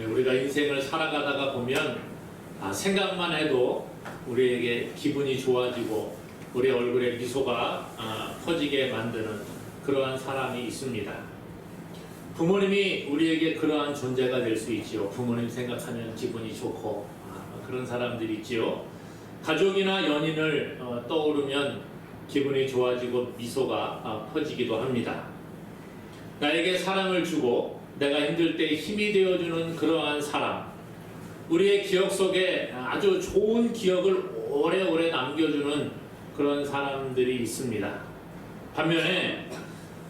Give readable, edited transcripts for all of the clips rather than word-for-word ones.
우리가 인생을 살아가다가 보면 생각만 해도 우리에게 기분이 좋아지고 우리 얼굴에 미소가 퍼지게 만드는 그러한 사람이 있습니다. 부모님이 우리에게 그러한 존재가 될 수 있지요. 부모님 생각하면 기분이 좋고 그런 사람들이 있지요. 가족이나 연인을 떠오르면 기분이 좋아지고 미소가 퍼지기도 합니다. 나에게 사랑을 주고 내가 힘들 때 힘이 되어주는 그러한 사람, 우리의 기억 속에 아주 좋은 기억을 오래오래 남겨주는 그런 사람들이 있습니다. 반면에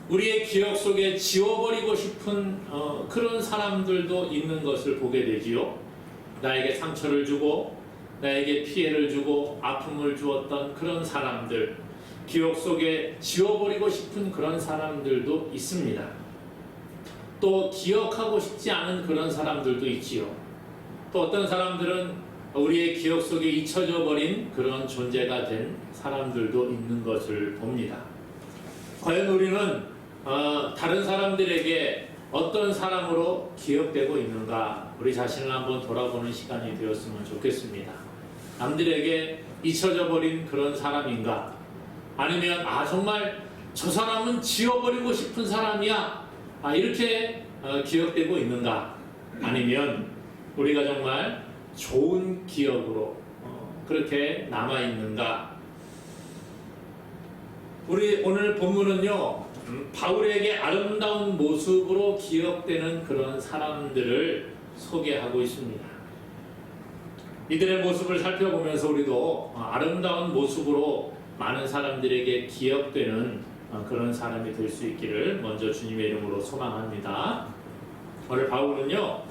우리의 기억 속에 지워버리고 싶은 그런 사람들도 있는 것을 보게 되지요. 나에게 상처를 주고 나에게 피해를 주고 아픔을 주었던 그런 사람들, 기억 속에 지워버리고 싶은 그런 사람들도 있습니다. 또 기억하고 싶지 않은 그런 사람들도 있지요. 또 어떤 사람들은 우리의 기억 속에 잊혀져 버린 그런 존재가 된 사람들도 있는 것을 봅니다. 과연 우리는 다른 사람들에게 어떤 사람으로 기억되고 있는가, 우리 자신을 한번 돌아보는 시간이 되었으면 좋겠습니다. 남들에게 잊혀져 버린 그런 사람인가, 아니면 정말 저 사람은 지워버리고 싶은 사람이야, 이렇게 기억되고 있는가, 아니면 우리가 정말 좋은 기억으로 그렇게 남아있는가. 우리 오늘 본문은요, 바울에게 아름다운 모습으로 기억되는 그런 사람들을 소개하고 있습니다. 이들의 모습을 살펴보면서 우리도 아름다운 모습으로 많은 사람들에게 기억되는 그런 사람이 될 수 있기를 먼저 주님의 이름으로 소망합니다. 오늘 바울은요,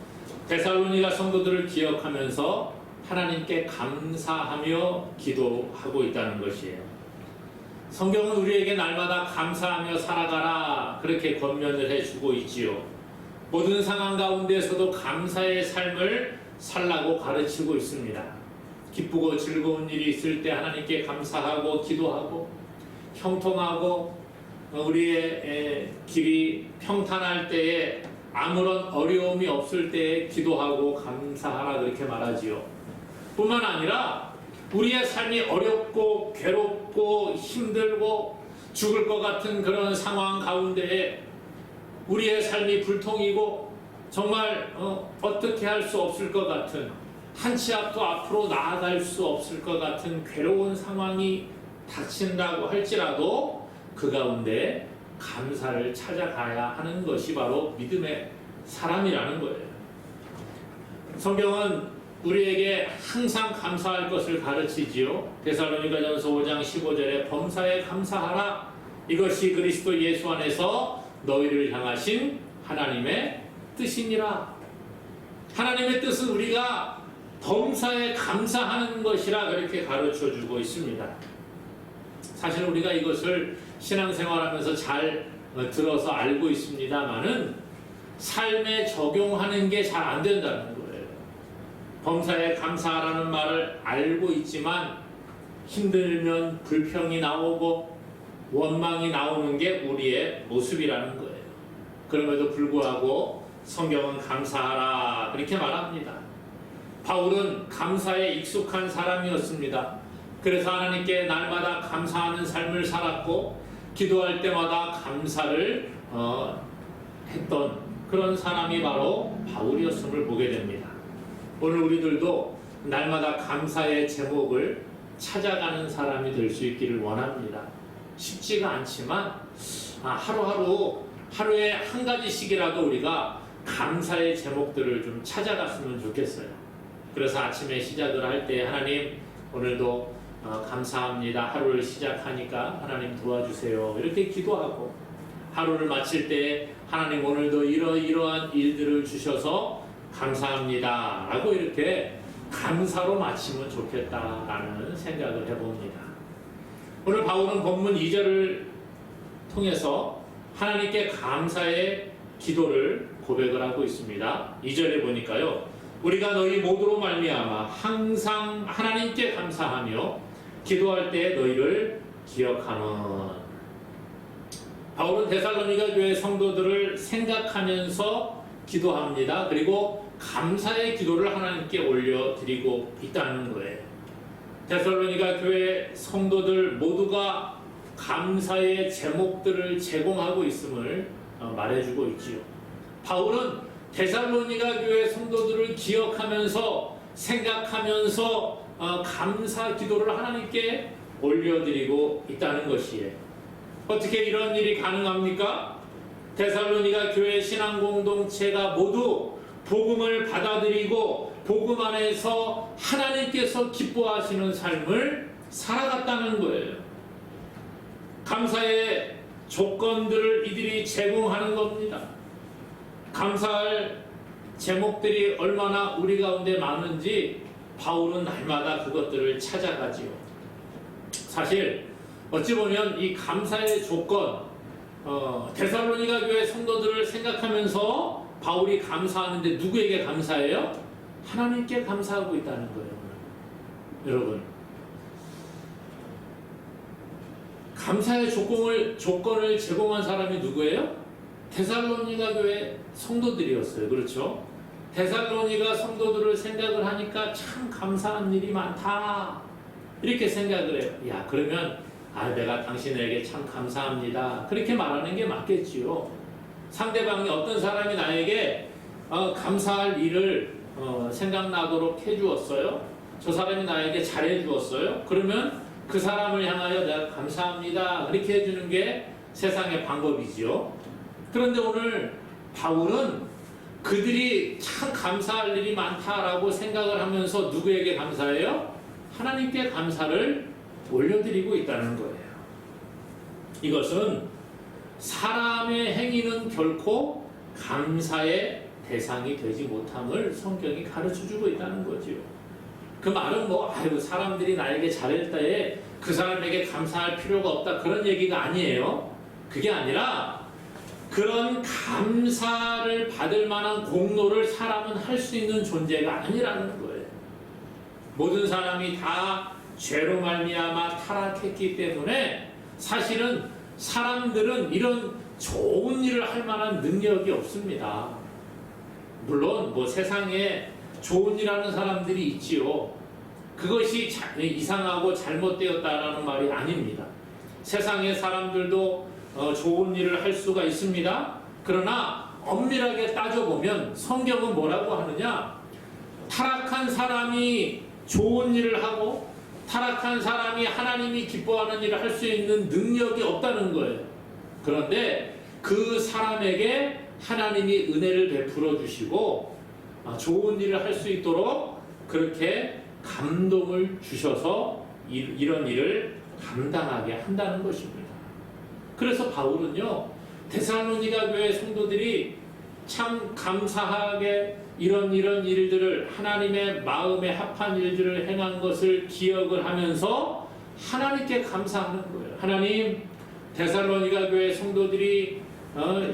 데살로니가 성도들을 기억하면서 하나님께 감사하며 기도하고 있다는 것이에요. 성경은 우리에게 날마다 감사하며 살아가라, 그렇게 권면을 해주고 있지요. 모든 상황 가운데서도 감사의 삶을 살라고 가르치고 있습니다. 기쁘고 즐거운 일이 있을 때 하나님께 감사하고 기도하고, 형통하고 우리의 길이 평탄할 때에 아무런 어려움이 없을 때에 기도하고 감사하라, 그렇게 말하지요. 뿐만 아니라 우리의 삶이 어렵고 괴롭고 힘들고 죽을 것 같은 그런 상황 가운데에 우리의 삶이 불통이고 정말 어떻게 할 수 없을 것 같은, 한 치 앞도 앞으로 나아갈 수 없을 것 같은 괴로운 상황이 닥친다고 할지라도 그 가운데 감사를 찾아가야 하는 것이 바로 믿음의 사람이라는 거예요. 성경은 우리에게 항상 감사할 것을 가르치지요. 데살로니가전서 5장 15절에 범사에 감사하라, 이것이 그리스도 예수 안에서 너희를 향하신 하나님의 뜻이니라. 하나님의 뜻은 우리가 범사에 감사하는 것이라 그렇게 가르쳐주고 있습니다. 사실 우리가 이것을 신앙생활하면서 잘 들어서 알고 있습니다만은 삶에 적용하는 게 잘 안 된다는 거예요. 범사에 감사하라는 말을 알고 있지만 힘들면 불평이 나오고 원망이 나오는 게 우리의 모습이라는 거예요. 그럼에도 불구하고 성경은 감사하라, 그렇게 말합니다. 바울은 감사에 익숙한 사람이었습니다. 그래서 하나님께 날마다 감사하는 삶을 살았고 기도할 때마다 감사를 했던 그런 사람이 바로 바울이었음을 보게 됩니다. 오늘 우리들도 날마다 감사의 제목을 찾아가는 사람이 될 수 있기를 원합니다. 쉽지가 않지만 하루에 한 가지씩이라도 우리가 감사의 제목들을 좀 찾아갔으면 좋겠어요. 그래서 아침에 시작을 할 때 하나님 오늘도 감사합니다. 하루를 시작하니까 하나님 도와주세요, 이렇게 기도하고, 하루를 마칠 때 하나님 오늘도 이러이러한 일들을 주셔서 감사합니다 라고 이렇게 감사로 마치면 좋겠다라는 생각을 해봅니다. 오늘 바울은 본문 2절을 통해서 하나님께 감사의 기도를 고백을 하고 있습니다. 2절에 보니까요, 우리가 너희 모두로 말미암아 항상 하나님께 감사하며 기도할 때 너희를 기억하는. 바울은 데살로니가 교회 성도들을 생각하면서 기도합니다. 그리고 감사의 기도를 하나님께 올려드리고 있다는 거예요. 데살로니가 교회 성도들 모두가 감사의 제목들을 제공하고 있음을 말해주고 있지요. 바울은 데살로니가 교회 성도들을 기억하면서 생각하면서 감사 기도를 하나님께 올려드리고 있다는 것이에요. 어떻게 이런 일이 가능합니까? 데살로니가 교회 신앙 공동체가 모두 복음을 받아들이고 복음 안에서 하나님께서 기뻐하시는 삶을 살아갔다는 거예요. 감사의 조건들을 이들이 제공하는 겁니다. 감사할 제목들이 얼마나 우리 가운데 많은지 바울은 날마다 그것들을 찾아가지요. 사실 어찌 보면 이 감사의 조건, 데살로니가 교회 성도들을 생각하면서 바울이 감사하는데 누구에게 감사해요? 하나님께 감사하고 있다는 거예요. 여러분, 감사의 조건을 제공한 사람이 누구예요? 데살로니가 교회 성도들이었어요. 그렇죠? 데살로니가 성도들을 생각을 하니까 참 감사한 일이 많다, 이렇게 생각을 해요. 야, 그러면 내가 당신에게 참 감사합니다, 그렇게 말하는 게 맞겠지요. 상대방이 어떤 사람이 나에게 감사할 일을 생각나도록 해주었어요. 저 사람이 나에게 잘해주었어요. 그러면 그 사람을 향하여 내가 감사합니다, 그렇게 해주는 게 세상의 방법이지요. 그런데 오늘 바울은 그들이 참 감사할 일이 많다라고 생각을 하면서 누구에게 감사해요? 하나님께 감사를 올려드리고 있다는 거예요. 이것은 사람의 행위는 결코 감사의 대상이 되지 못함을 성경이 가르쳐주고 있다는 거지요. 그 말은 사람들이 나에게 잘할 때에 그 사람에게 감사할 필요가 없다, 그런 얘기가 아니에요. 그게 아니라 그런 감사를 받을 만한 공로를 사람은 할 수 있는 존재가 아니라는 거예요. 모든 사람이 다 죄로 말미암아 타락했기 때문에 사실은 사람들은 이런 좋은 일을 할 만한 능력이 없습니다. 물론 세상에 좋은 일 하는 사람들이 있지요. 그것이 이상하고 잘못되었다라는 말이 아닙니다. 세상의 사람들도 좋은 일을 할 수가 있습니다. 그러나 엄밀하게 따져보면 성경은 뭐라고 하느냐? 타락한 사람이 좋은 일을 하고 타락한 사람이 하나님이 기뻐하는 일을 할 수 있는 능력이 없다는 거예요. 그런데 그 사람에게 하나님이 은혜를 베풀어 주시고 좋은 일을 할 수 있도록 그렇게 감동을 주셔서 이런 일을 감당하게 한다는 것입니다. 그래서 바울은요, 데살로니가 교회 성도들이 참 감사하게 이런 일들을, 하나님의 마음에 합한 일들을 행한 것을 기억을 하면서 하나님께 감사하는 거예요. 하나님, 데살로니가 교회 성도들이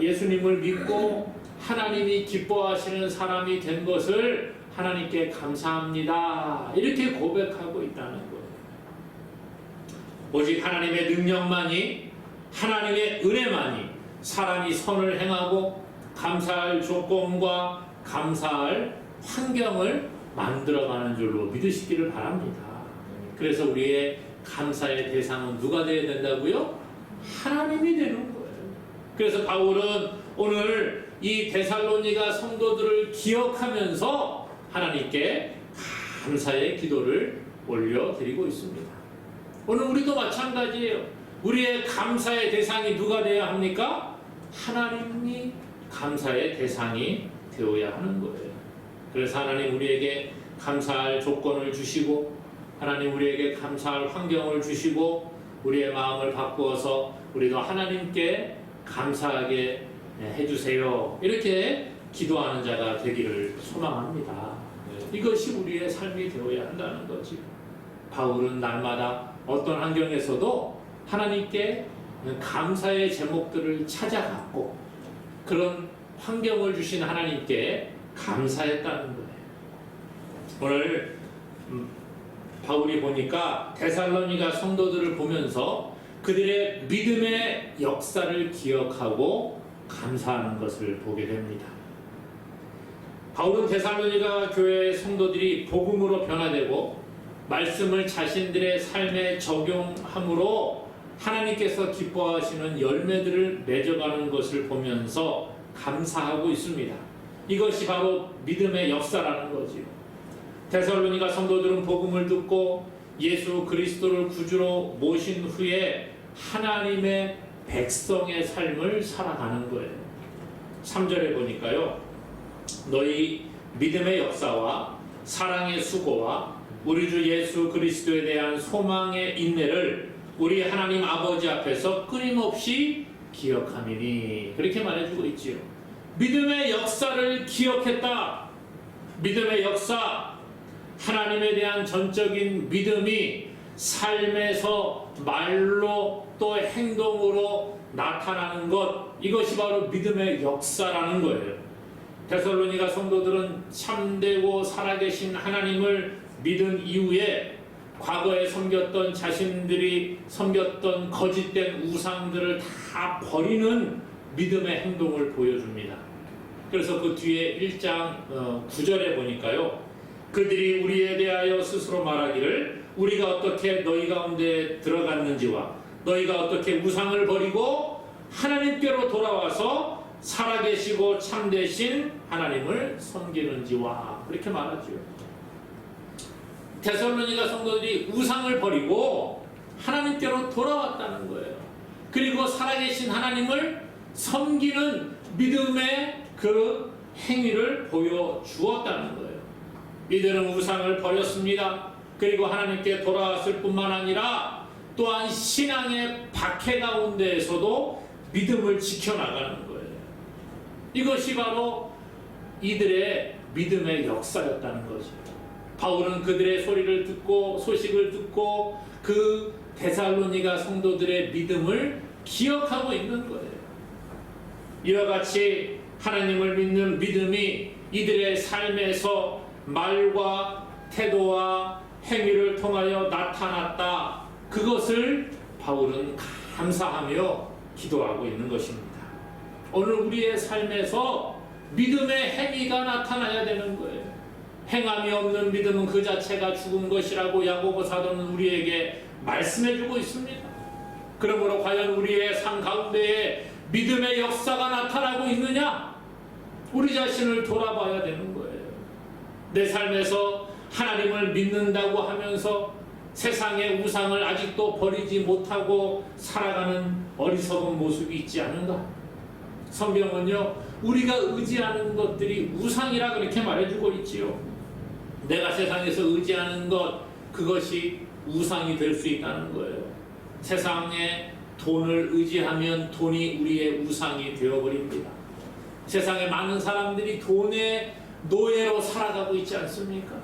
예수님을 믿고 하나님이 기뻐하시는 사람이 된 것을 하나님께 감사합니다, 이렇게 고백하고 있다는 거예요. 오직 하나님의 능력만이, 하나님의 은혜만이 사람이 선을 행하고 감사할 조건과 감사할 환경을 만들어가는 줄로 믿으시기를 바랍니다. 그래서 우리의 감사의 대상은 누가 되어야 된다고요? 하나님이 되는 거예요. 그래서 바울은 오늘 이 데살로니가 성도들을 기억하면서 하나님께 감사의 기도를 올려드리고 있습니다. 오늘 우리도 마찬가지예요. 우리의 감사의 대상이 누가 되어야 합니까? 하나님이 감사의 대상이 되어야 하는 거예요. 그래서 하나님 우리에게 감사할 조건을 주시고, 하나님 우리에게 감사할 환경을 주시고, 우리의 마음을 바꾸어서 우리도 하나님께 감사하게 해주세요, 이렇게 기도하는 자가 되기를 소망합니다. 이것이 우리의 삶이 되어야 한다는 거지. 바울은 날마다 어떤 환경에서도 하나님께 감사의 제목들을 찾아갔고 그런 환경을 주신 하나님께 감사했다는 거예요. 오늘 바울이 보니까 데살로니가 성도들을 보면서 그들의 믿음의 역사를 기억하고 감사하는 것을 보게 됩니다. 바울은 데살로니가 교회 성도들이 복음으로 변화되고 말씀을 자신들의 삶에 적용함으로 하나님께서 기뻐하시는 열매들을 맺어가는 것을 보면서 감사하고 있습니다. 이것이 바로 믿음의 역사라는 거지요. 데살로니가 성도들은 복음을 듣고 예수 그리스도를 구주로 모신 후에 하나님의 백성의 삶을 살아가는 거예요. 3절에 보니까요, 너희 믿음의 역사와 사랑의 수고와 우리 주 예수 그리스도에 대한 소망의 인내를 우리 하나님 아버지 앞에서 끊임없이 기억함이니, 그렇게 말해주고 있지요. 믿음의 역사를 기억했다. 믿음의 역사, 하나님에 대한 전적인 믿음이 삶에서 말로 또 행동으로 나타나는 것, 이것이 바로 믿음의 역사라는 거예요. 데살로니가 성도들은 참되고 살아계신 하나님을 믿은 이후에 과거에 섬겼던 자신들이 섬겼던 거짓된 우상들을 다 버리는 믿음의 행동을 보여줍니다. 그래서 그 뒤에 1장 9절에 보니까요, 그들이 우리에 대하여 스스로 말하기를 우리가 어떻게 너희 가운데 들어갔는지와 너희가 어떻게 우상을 버리고 하나님께로 돌아와서 살아계시고 참되신 하나님을 섬기는지와, 그렇게 말하죠. 데살로니가 성도들이 우상을 버리고 하나님께로 돌아왔다는 거예요. 그리고 살아계신 하나님을 섬기는 믿음의 그 행위를 보여주었다는 거예요. 이들은 우상을 버렸습니다. 그리고 하나님께 돌아왔을 뿐만 아니라 또한 신앙의 박해 가운데에서도 믿음을 지켜나가는 거예요. 이것이 바로 이들의 믿음의 역사였다는 거죠. 바울은 그들의 소리를 듣고 소식을 듣고 그 데살로니가 성도들의 믿음을 기억하고 있는 거예요. 이와 같이 하나님을 믿는 믿음이 이들의 삶에서 말과 태도와 행위를 통하여 나타났다. 그것을 바울은 감사하며 기도하고 있는 것입니다. 오늘 우리의 삶에서 믿음의 행위가 나타나야 되는 거예요. 행함이 없는 믿음은 그 자체가 죽은 것이라고 야고보 사도는 우리에게 말씀해주고 있습니다. 그러므로 과연 우리의 삶 가운데에 믿음의 역사가 나타나고 있느냐? 우리 자신을 돌아봐야 되는 거예요. 내 삶에서 하나님을 믿는다고 하면서 세상의 우상을 아직도 버리지 못하고 살아가는 어리석은 모습이 있지 않은가? 성경은요, 우리가 의지하는 것들이 우상이라 그렇게 말해주고 있지요. 내가 세상에서 의지하는 것, 그것이 우상이 될 수 있다는 거예요. 세상에 돈을 의지하면 돈이 우리의 우상이 되어버립니다. 세상에 많은 사람들이 돈의 노예로 살아가고 있지 않습니까?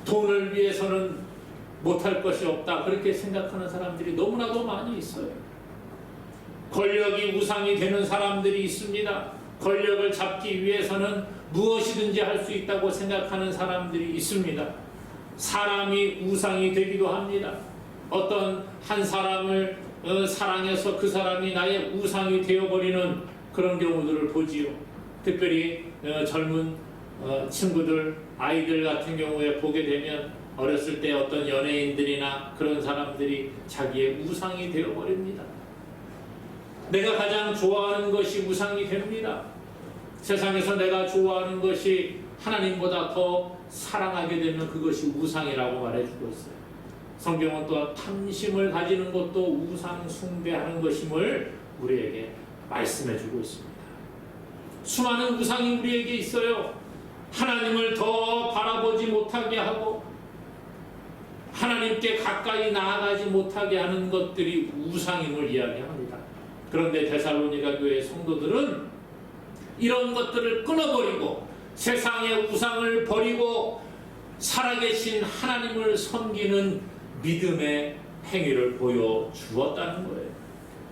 돈을 위해서는 못할 것이 없다, 그렇게 생각하는 사람들이 너무나도 많이 있어요. 권력이 우상이 되는 사람들이 있습니다. 권력을 잡기 위해서는 무엇이든지 할 수 있다고 생각하는 사람들이 있습니다. 사람이 우상이 되기도 합니다. 어떤 한 사람을 사랑해서 그 사람이 나의 우상이 되어버리는 그런 경우들을 보지요. 특별히 젊은 친구들, 아이들 같은 경우에 보게 되면 어렸을 때 어떤 연예인들이나 그런 사람들이 자기의 우상이 되어버립니다. 내가 가장 좋아하는 것이 우상이 됩니다. 세상에서 내가 좋아하는 것이 하나님보다 더 사랑하게 되면 그것이 우상이라고 말해주고 있어요. 성경은 또 탐심을 가지는 것도 우상 숭배하는 것임을 우리에게 말씀해주고 있습니다. 수많은 우상이 우리에게 있어요. 하나님을 더 바라보지 못하게 하고 하나님께 가까이 나아가지 못하게 하는 것들이 우상임을 이야기합니다. 그런데 데살로니가 교회 성도들은 이런 것들을 끊어버리고 세상의 우상을 버리고 살아계신 하나님을 섬기는 믿음의 행위를 보여주었다는 거예요.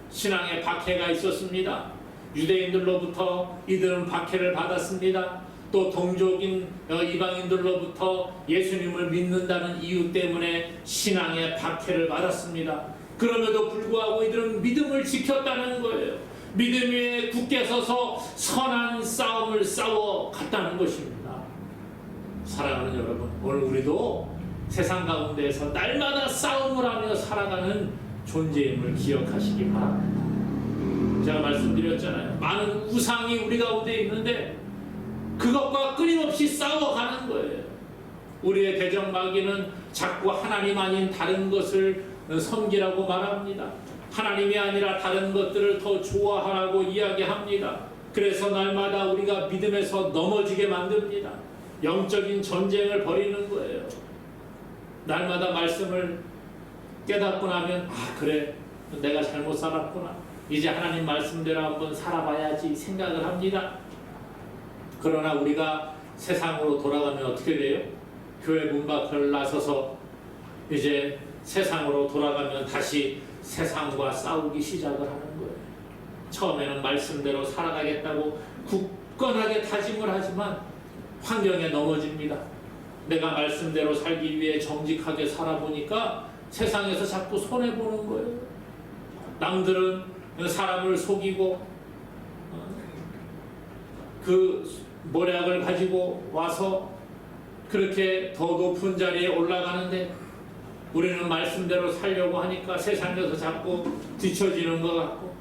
신앙에 박해가 있었습니다. 유대인들로부터 이들은 박해를 받았습니다. 또 동족인 이방인들로부터 예수님을 믿는다는 이유 때문에 신앙의 박해를 받았습니다. 그럼에도 불구하고 이들은 믿음을 지켰다는 거예요. 믿음 위에 굳게 서서 선한 싸움을 싸워 갔다는 것입니다. 사랑하는 여러분, 오늘 우리도 세상 가운데에서 날마다 싸움을 하며 살아가는 존재임을 기억하시기 바랍니다. 제가 말씀드렸잖아요. 많은 우상이 우리 가운데 있는데 그것과 끊임없이 싸워가는 거예요. 우리의 대적마귀는 자꾸 하나님 아닌 다른 것을 섬기라고 말합니다. 하나님이 아니라 다른 것들을 더 좋아하라고 이야기합니다. 그래서 날마다 우리가 믿음에서 넘어지게 만듭니다. 영적인 전쟁을 벌이는 거예요. 날마다 말씀을 깨닫고 나면 그래, 내가 잘못 살았구나, 이제 하나님 말씀대로 한번 살아봐야지 생각을 합니다. 그러나 우리가 세상으로 돌아가면 어떻게 돼요? 교회 문 밖을 나서서 이제 세상으로 돌아가면 다시 세상과 싸우기 시작을 하는 거예요. 처음에는 말씀대로 살아가겠다고 굳건하게 다짐을 하지만 환경에 넘어집니다. 내가 말씀대로 살기 위해 정직하게 살아보니까 세상에서 자꾸 손해보는 거예요. 남들은 사람을 속이고 그 모략을 가지고 와서 그렇게 더 높은 자리에 올라가는데 우리는 말씀대로 살려고 하니까 세상에서 자꾸 뒤처지는 것 같고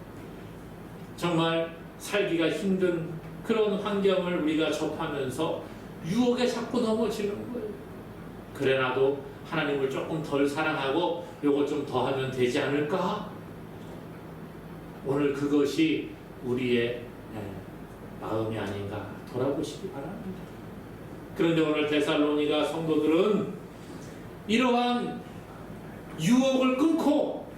정말 살기가 힘든 그런 환경을 우리가 접하면서 유혹에 자꾸 넘어지는 거예요. 그래 나도 하나님을 조금 덜 사랑하고 요거 좀 더 하면 되지 않을까? 오늘 그것이 우리의 마음이 아닌가 돌아보시기 바랍니다. 그런데 오늘 데살로니가 성도들은 이러한 유혹을 끊고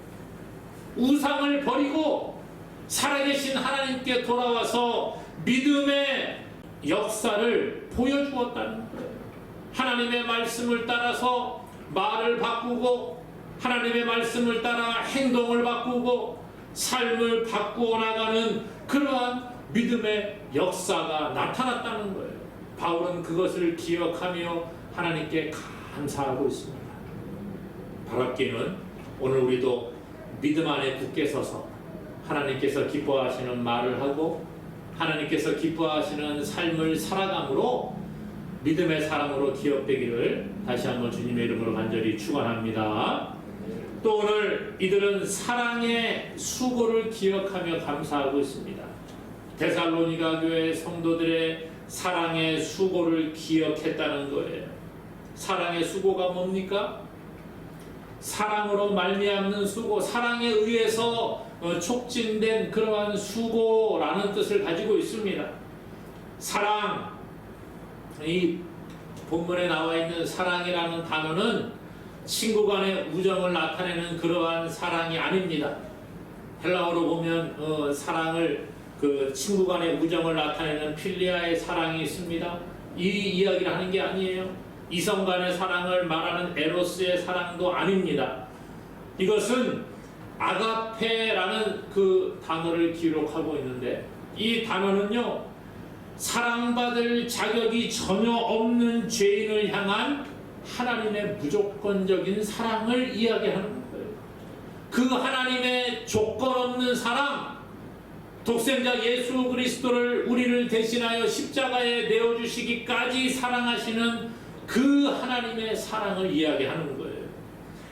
우상을 버리고 살아계신 하나님께 돌아와서 믿음의 역사를 보여주었다는 거예요. 하나님의 말씀을 따라서 말을 바꾸고 하나님의 말씀을 따라 행동을 바꾸고 삶을 바꾸어 나가는 그러한 믿음의 역사가 나타났다는 거예요. 바울은 그것을 기억하며 하나님께 감사하고 있습니다. 바랍기는 오늘 우리도 믿음 안에 굳게 서서 하나님께서 기뻐하시는 말을 하고 하나님께서 기뻐하시는 삶을 살아감으로 믿음의 사람으로 기억되기를 다시 한번 주님의 이름으로 간절히 축원합니다. 또 오늘 이들은 사랑의 수고를 기억하며 감사하고 있습니다. 데살로니가 교회 성도들의 사랑의 수고를 기억했다는 거예요. 사랑의 수고가 뭡니까? 사랑으로 말미암는 수고, 사랑에 의해서 촉진된 그러한 수고라는 뜻을 가지고 있습니다. 사랑, 이 본문에 나와 있는 사랑이라는 단어는 친구 간의 우정을 나타내는 그러한 사랑이 아닙니다. 헬라어로 보면 사랑을 친구 간의 우정을 나타내는 필리아의 사랑이 있습니다. 이 이야기를 하는 게 아니에요. 이성 간의 사랑을 말하는 에로스의 사랑도 아닙니다. 이것은 아가페라는 그 단어를 기록하고 있는데 이 단어는요, 사랑받을 자격이 전혀 없는 죄인을 향한 하나님의 무조건적인 사랑을 이야기하는 거예요. 그 하나님의 조건 없는 사랑, 독생자 예수 그리스도를 우리를 대신하여 십자가에 내어주시기까지 사랑하시는 그 하나님의 사랑을 이야기하는 거예요.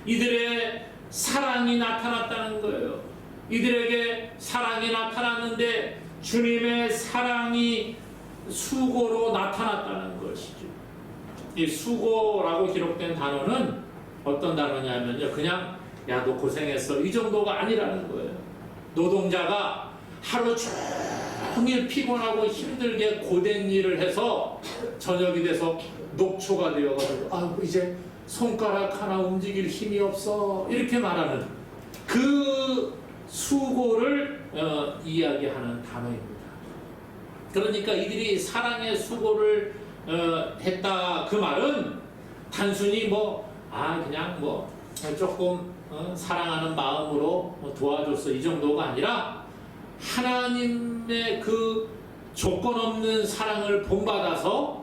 이들의 사랑이 나타났다는 거예요. 이들에게 사랑이 나타났는데 주님의 사랑이 수고로 나타났다는 것이죠. 이 수고라고 기록된 단어는 어떤 단어냐면요, 그냥 야 너 고생했어 이 정도가 아니라는 거예요. 노동자가 하루 종일 피곤하고 힘들게 고된 일을 해서 저녁이 돼서 녹초가 되어가지고 이제 손가락 하나 움직일 힘이 없어 이렇게 말하는 그 수고를 이야기하는 단어입니다. 그러니까 이들이 사랑의 수고를 했다 그 말은 단순히 그냥 조금 사랑하는 마음으로 도와줬어 이 정도가 아니라 하나님의 그 조건 없는 사랑을 본받아서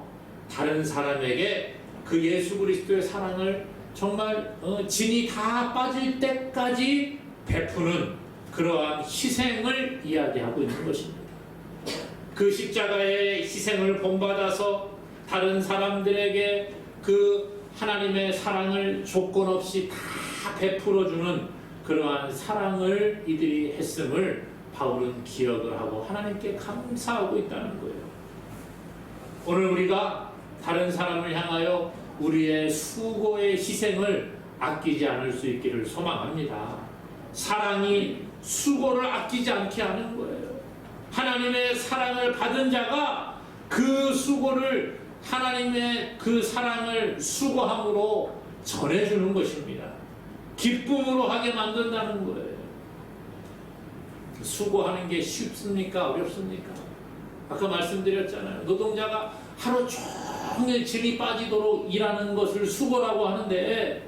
다른 사람에게 그 예수 그리스도의 사랑을 정말 진이 다 빠질 때까지 베푸는 그러한 희생을 이야기하고 있는 것입니다. 그 십자가의 희생을 본받아서 다른 사람들에게 그 하나님의 사랑을 조건 없이 다 베풀어주는 그러한 사랑을 이들이 했음을 바울은 기억을 하고 하나님께 감사하고 있다는 거예요. 오늘 우리가 다른 사람을 향하여 우리의 수고의 희생을 아끼지 않을 수 있기를 소망합니다. 사랑이 수고를 아끼지 않게 하는 거예요. 하나님의 사랑을 받은 자가 그 수고를 하나님의 그 사랑을 수고함으로 전해주는 것입니다. 기쁨으로 하게 만든다는 거예요. 수고하는 게 쉽습니까? 어렵습니까? 아까 말씀드렸잖아요. 노동자가 하루 종일 진이 빠지도록 일하는 것을 수고라고 하는데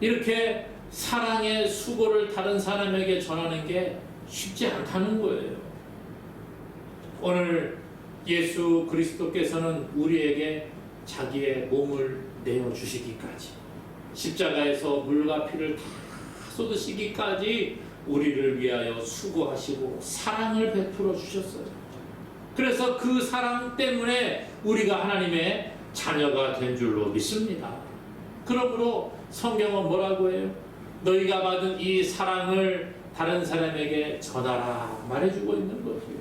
이렇게 사랑의 수고를 다른 사람에게 전하는 게 쉽지 않다는 거예요. 오늘 예수 그리스도께서는 우리에게 자기의 몸을 내어주시기까지 십자가에서 물과 피를 다 쏟으시기까지 우리를 위하여 수고하시고 사랑을 베풀어 주셨어요. 그래서 그 사랑 때문에 우리가 하나님의 자녀가 된 줄로 믿습니다. 그러므로 성경은 뭐라고 해요? 너희가 받은 이 사랑을 다른 사람에게 전하라 말해주고 있는 거죠.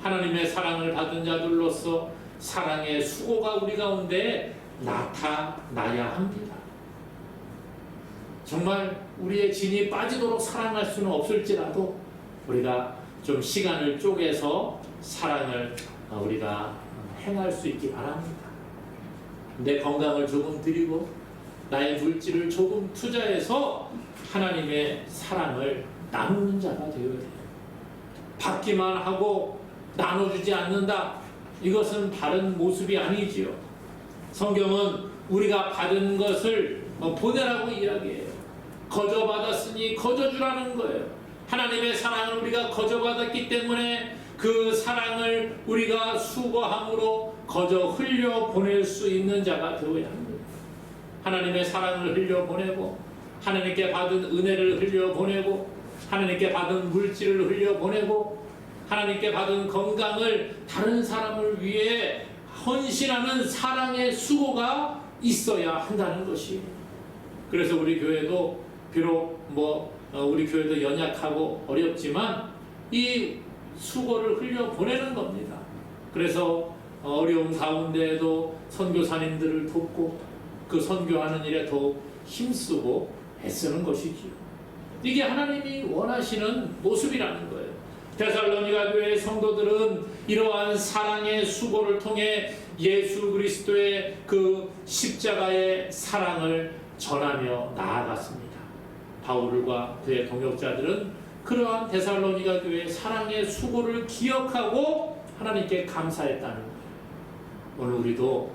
하나님의 사랑을 받은 자들로서 사랑의 수고가 우리 가운데 나타나야 합니다. 정말 우리의 진이 빠지도록 사랑할 수는 없을지라도 우리가 좀 시간을 쪼개서 사랑을 우리가 행할 수 있기 바랍니다. 내 건강을 조금 드리고 나의 물질을 조금 투자해서 하나님의 사랑을 나누는 자가 되어야 돼요. 받기만 하고 나눠주지 않는다. 이것은 바른 모습이 아니지요. 성경은 우리가 받은 것을 보내라고 이야기해요. 거저받았으니 거저주라는 거예요. 하나님의 사랑을 우리가 거저받았기 때문에 그 사랑을 우리가 수고함으로 거저 흘려보낼 수 있는 자가 되어야 합니다. 하나님의 사랑을 흘려보내고 하나님께 받은 은혜를 흘려보내고 하나님께 받은 물질을 흘려보내고 하나님께 받은 건강을 다른 사람을 위해 헌신하는 사랑의 수고가 있어야 한다는 것이. 그래서 우리 교회도 비록 우리 교회도 연약하고 어렵지만 이 수고를 흘려보내는 겁니다. 그래서 어려운 가운데에도 선교사님들을 돕고 그 선교하는 일에 더 힘쓰고 애쓰는 것이지요. 이게 하나님이 원하시는 모습이라는 거예요. 데살로니가 교회의 성도들은 이러한 사랑의 수고를 통해 예수 그리스도의 그 십자가의 사랑을 전하며 나아갔습니다. 바울과 그의 동역자들은 그러한 데살로니가 교회의 사랑의 수고를 기억하고 하나님께 감사했다는 거예요. 오늘 우리도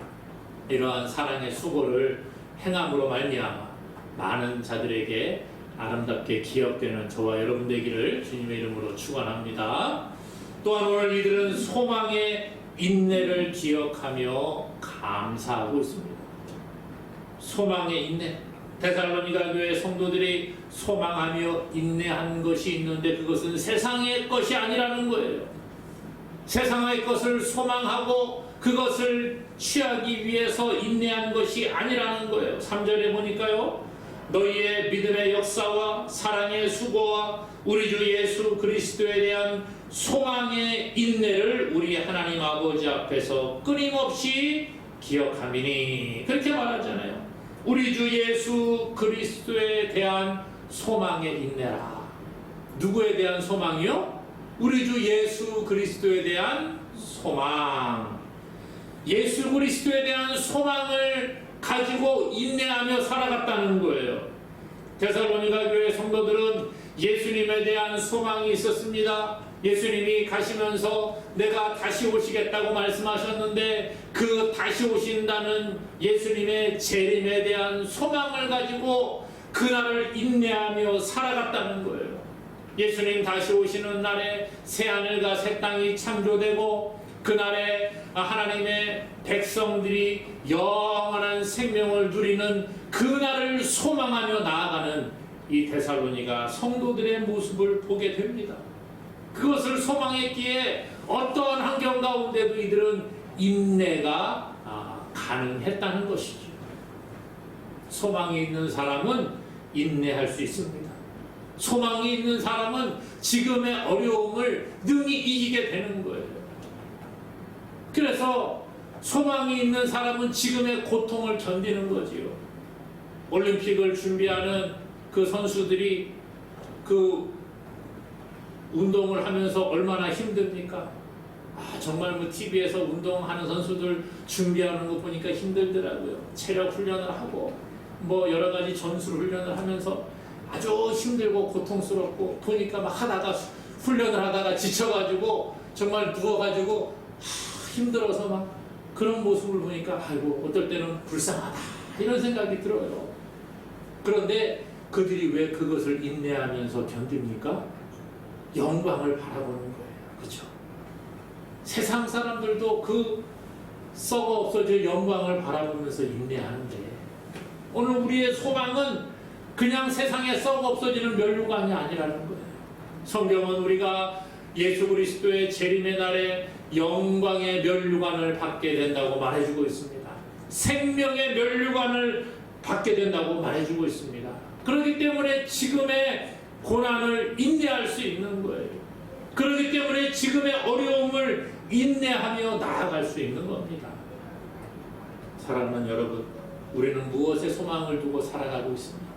이러한 사랑의 수고를 행함으로 말미암아 많은 자들에게 아름답게 기억되는 저와 여러분 되기를 주님의 이름으로 축원합니다. 또한 오늘 이들은 소망의 인내를 기억하며 감사하고 있습니다. 소망의 인내. 데살로니가 교회 성도들이 소망하며 인내한 것이 있는데 그것은 세상의 것이 아니라는 거예요. 세상의 것을 소망하고 그것을 취하기 위해서 인내한 것이 아니라는 거예요. 3절에 보니까요. 너희의 믿음의 역사와 사랑의 수고와 우리 주 예수 그리스도에 대한 소망의 인내를 우리 하나님 아버지 앞에서 끊임없이 기억함이니 그렇게 말하잖아요. 우리 주 예수 그리스도에 대한 소망의 인내라. 누구에 대한 소망이요? 우리 주 예수 그리스도에 대한 소망. 예수 그리스도에 대한 소망을 가지고 인내하며 살아갔다는 거예요. 데살로니가 교회 성도들은 예수님에 대한 소망이 있었습니다. 예수님이 가시면서 내가 다시 오시겠다고 말씀하셨는데 그 다시 오신다는 예수님의 재림에 대한 소망을 가지고 그날을 인내하며 살아갔다는 거예요. 예수님 다시 오시는 날에 새하늘과 새 땅이 창조되고 그날에 하나님의 백성들이 영원한 생명을 누리는 그날을 소망하며 나아가는 이 데살로니가 성도들의 모습을 보게 됩니다. 그것을 소망했기에 어떠한 환경 가운데도 이들은 인내가 가능했다는 것이죠. 소망이 있는 사람은 인내할 수 있습니다. 소망이 있는 사람은 지금의 어려움을 능히 이기게 되는 거예요. 그래서 소망이 있는 사람은 지금의 고통을 견디는 거지요. 올림픽을 준비하는 그 선수들이 그 운동을 하면서 얼마나 힘듭니까? 정말 뭐 TV에서 운동하는 선수들 준비하는 거 보니까 힘들더라고요. 체력 훈련을 하고 뭐 여러 가지 전술 훈련을 하면서 아주 힘들고 고통스럽고 보니까 막 하다가 훈련을 하다가 지쳐가지고 정말 누워가지고 힘들어서 막 그런 모습을 보니까 아이고 어떨 때는 불쌍하다 이런 생각이 들어요. 그런데 그들이 왜 그것을 인내하면서 견딥니까? 영광을 바라보는 거예요. 그렇죠? 세상 사람들도 그 썩어 없어질 영광을 바라보면서 인내하는데 오늘 우리의 소망은 그냥 세상에 썩어 없어지는 멸류관이 아니라는 거예요. 성경은 우리가 예수 그리스도의 재림의 날에 영광의 멸류관을 받게 된다고 말해주고 있습니다. 생명의 멸류관을 받게 된다고 말해주고 있습니다. 그렇기 때문에 지금의 고난을 인내할 수 있는 거예요. 그렇기 때문에 지금의 어려움을 인내하며 나아갈 수 있는 겁니다. 사랑하는 여러분, 우리는 무엇에 소망을 두고 살아가고 있습니까?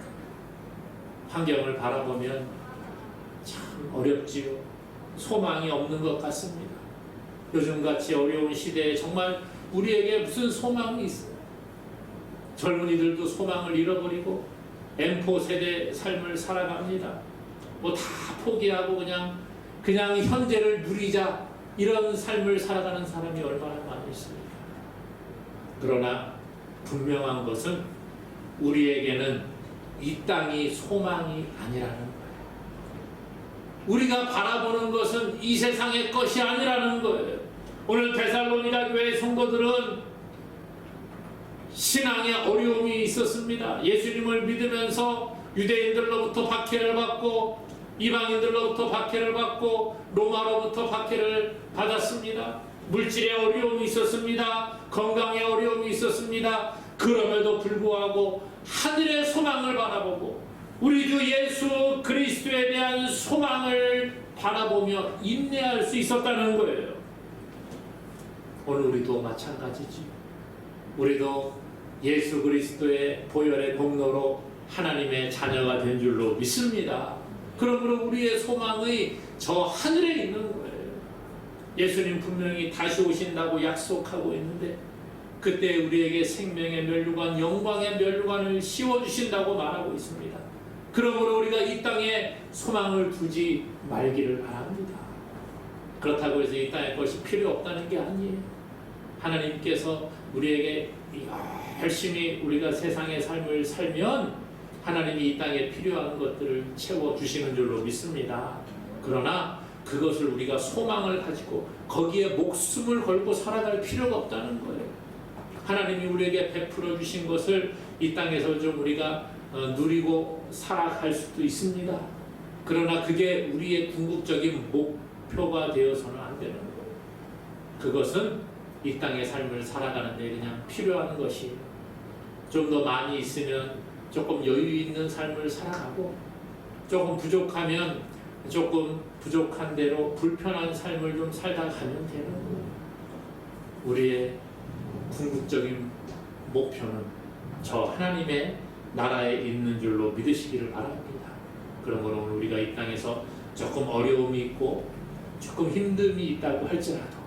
환경을 바라보면 참 어렵지요. 소망이 없는 것 같습니다. 요즘같이 어려운 시대에 정말 우리에게 무슨 소망이 있어요? 젊은이들도 소망을 잃어버리고 M4 세대 삶을 살아갑니다. 뭐 다 포기하고 그냥 현재를 누리자 이런 삶을 살아가는 사람이 얼마나 많이 있습니까? 그러나 분명한 것은 우리에게는 이 땅이 소망이 아니라는 거예요. 우리가 바라보는 것은 이 세상의 것이 아니라는 거예요. 오늘 데살로니가 교회 성도들은 신앙의 어려움이 있었습니다. 예수님을 믿으면서 유대인들로부터 박해를 받고 이방인들로부터 박해를 받고 로마로부터 박해를 받았습니다. 물질의 어려움이 있었습니다. 건강의 어려움이 있었습니다. 그럼에도 불구하고 하늘의 소망을 바라보고 우리 주 예수 그리스도에 대한 소망을 바라보며 인내할 수 있었다는 거예요. 오늘 우리도 마찬가지지. 우리도 예수 그리스도의 보혈의 공로로 하나님의 자녀가 된 줄로 믿습니다. 그러므로 우리의 소망의 저 하늘에 있는 거예요. 예수님 분명히 다시 오신다고 약속하고 있는데 그때 우리에게 생명의 멸류관, 영광의 멸류관을 씌워주신다고 말하고 있습니다. 그러므로 우리가 이 땅에 소망을 두지 말기를 바랍니다. 그렇다고 해서 이 땅에 것이 필요 없다는 게 아니에요. 하나님께서 우리에게 열심히 우리가 세상의 삶을 살면 하나님이 이 땅에 필요한 것들을 채워주시는 줄로 믿습니다. 그러나 그것을 우리가 소망을 가지고 거기에 목숨을 걸고 살아갈 필요가 없다는 거예요. 하나님이 우리에게 베풀어 주신 것을 이 땅에서 좀 우리가 누리고 살아갈 수도 있습니다. 그러나 그게 우리의 궁극적인 목표가 되어서는 안 되는 거예요. 그것은 이 땅의 삶을 살아가는데 그냥 필요한 것이 좀 더 많이 있으면 조금 여유 있는 삶을 살아가고 조금 부족하면 조금 부족한 대로 불편한 삶을 좀 살다 가면 되는 거예요. 우리의 궁극적인 목표는 저 하나님의 나라에 있는 줄로 믿으시기를 바랍니다. 그러므로 우리가 이 땅에서 조금 어려움이 있고 조금 힘듦이 있다고 할지라도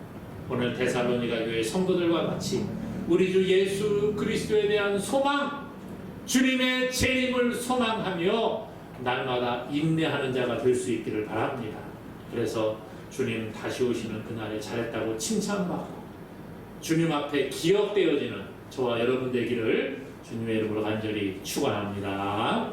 오늘 데살로니가 교회 성도들과 같이 우리 주 예수 그리스도에 대한 소망, 주님의 재림을 소망하며 날마다 인내하는 자가 될 수 있기를 바랍니다. 그래서 주님 다시 오시는 그날에 잘했다고 칭찬받고 주님 앞에 기억되어지는 저와 여러분 되기를 주님의 이름으로 간절히 축원합니다.